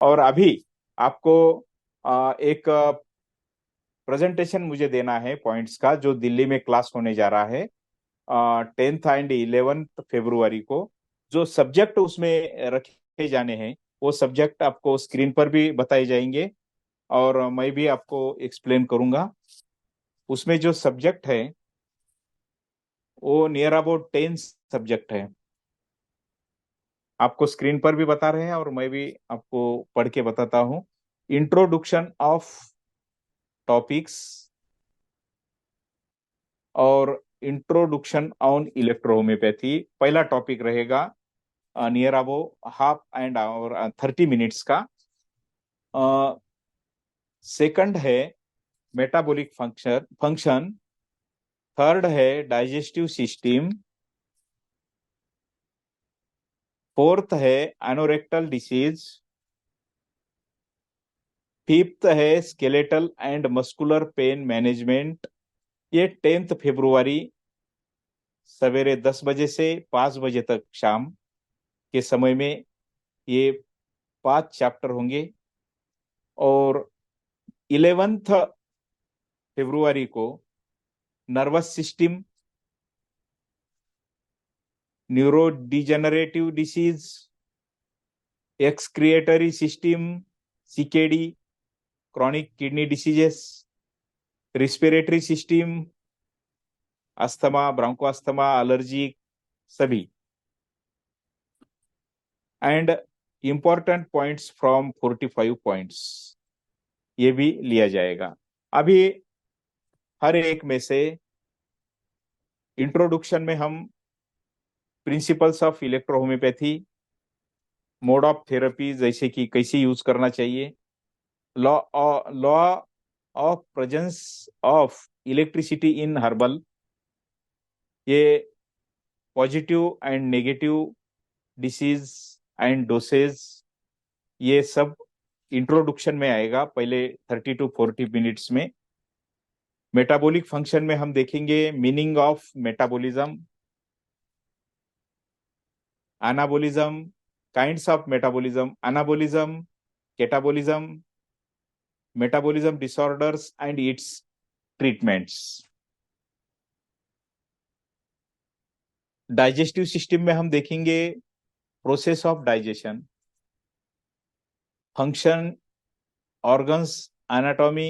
और अभी आपको एक प्रेजेंटेशन मुझे देना है पॉइंट्स का, जो दिल्ली में क्लास होने जा रहा है 10th एंड 11th फरवरी को। जो सब्जेक्ट उसमें रखे जाने हैं वो सब्जेक्ट आपको स्क्रीन पर भी बताए जाएंगे, और मैं भी आपको एक्सप्लेन करूंगा। उसमें जो सब्जेक्ट है वो नियर अबाउट 10 सब्जेक्ट है। आपको स्क्रीन पर भी बता रहे हैं और मैं भी आपको पढ़ के बताता हूँ। इंट्रोडक्शन ऑफ टॉपिक्स और इंट्रोडक्शन ऑन इलेक्ट्रोहोम्योपैथी पहला टॉपिक रहेगा, near about half and hour 30 minutes का। सेकंड है मेटाबॉलिक फंक्शन। थर्ड है डाइजेस्टिव सिस्टम। फोर्थ है एनोरेक्टल डिसीज। फिफ्थ है skeletal and muscular pain management. ये 10th फरवरी सवेरे 10 बजे से 5 बजे तक शाम के समय में ये 5 चैप्टर होंगे। और 11th फरवरी को nervous system, neuro degenerative disease, excretory system, CKD, chronic kidney diseases, respiratory system, asthma, broncho allergy सभी, and important points from 45 points ये भी लिया जाएगा। अभी हर एक में से इंट्रोडक्शन में हम principles of electrohomeopathy, mode of therapy जैसे कि कैसे यूज करना चाहिए, law law of presence of electricity in herbal, ये positive and negative disease and dosage, ये सब इंट्रोडक्शन में आएगा पहले 30 to 40 मिनट्स में। मेटाबॉलिक फंक्शन में हम देखेंगे meaning of metabolism, anabolism, kinds of metabolism, anabolism, catabolism, metabolism disorders and its treatments. Digestive system में हम देखेंगे process of digestion, function, organs, anatomy,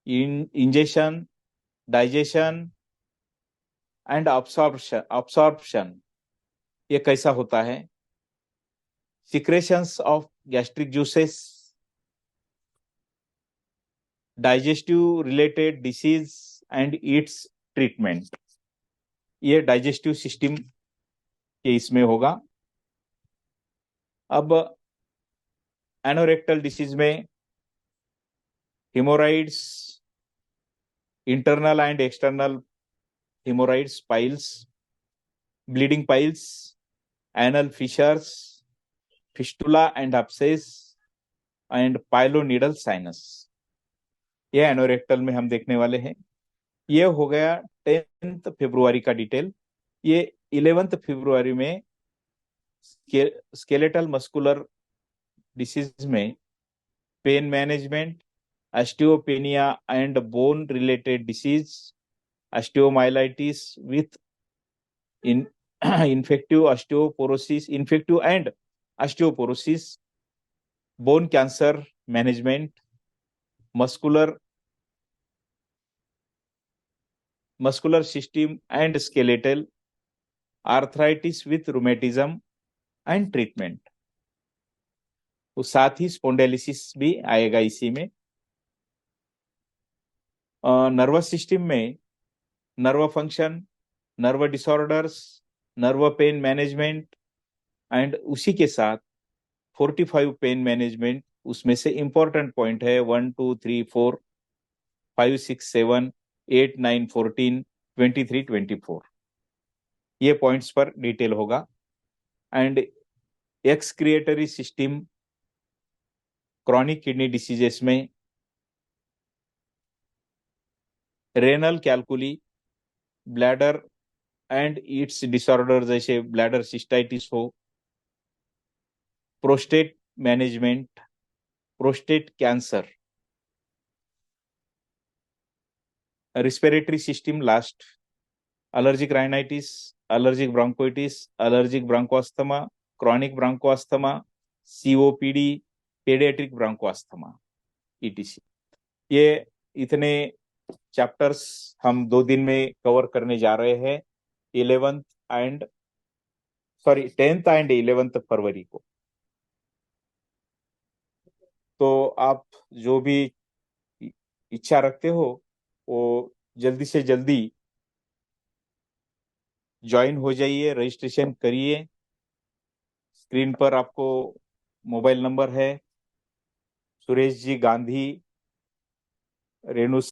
ingestion, digestion and absorption ये कैसा होता है, secretions of gastric juices, digestive related disease and its treatment, ये digestive system के इसमें होगा। अब एनोरेक्टल डिसीज में hemorrhoids, internal and external hemorrhoids, piles, bleeding piles, anal fissures, fistula and abscess and pilonidal sinus, ये एनोरेक्टल में हम देखने वाले हैं। ये हो गया 10th फरवरी का डिटेल। ये 11th फरवरी में स्केलेटल मस्कुलर डिसीज में pain management, osteopenia and bone related disease, osteomyelitis with in infective and osteoporosis, bone cancer management, muscular muscular system and skeletal, arthritis with rheumatism and treatment. तो साथ ही स्पोंडेलिसिस भी आएगा इसी में। Nervous system में nerve function, nerve disorders, nerve pain management and उसी के साथ 45 पेन मैनेजमेंट। उसमें से इंपॉर्टेंट पॉइंट है 1, 2, 3, 4, 5, 6, 7, 8, 9, 14, 23, 24, ये पॉइंट्स पर डिटेल होगा। And excretory system, chronic kidney diseases में renal calculi, bladder and its disorder जैसे ब्लैडर सिस्टाइटिस हो, prostate management, prostate cancer, respiratory system last, allergic rhinitis, allergic bronchitis, allergic bronchoasthma, chronic bronchoasthma, COPD, pediatric bronchoasthma, etc. ये इतने chapters हम 2 दिन में cover करने जा रहे हैं, 10th एंड 11th फरवरी को। तो आप जो भी इच्छा रखते हो वो जल्दी से जल्दी ज्वाइन हो जाइए, रजिस्ट्रेशन करिए। स्क्रीन पर आपको मोबाइल नंबर है, सुरेश जी गांधी, रेणु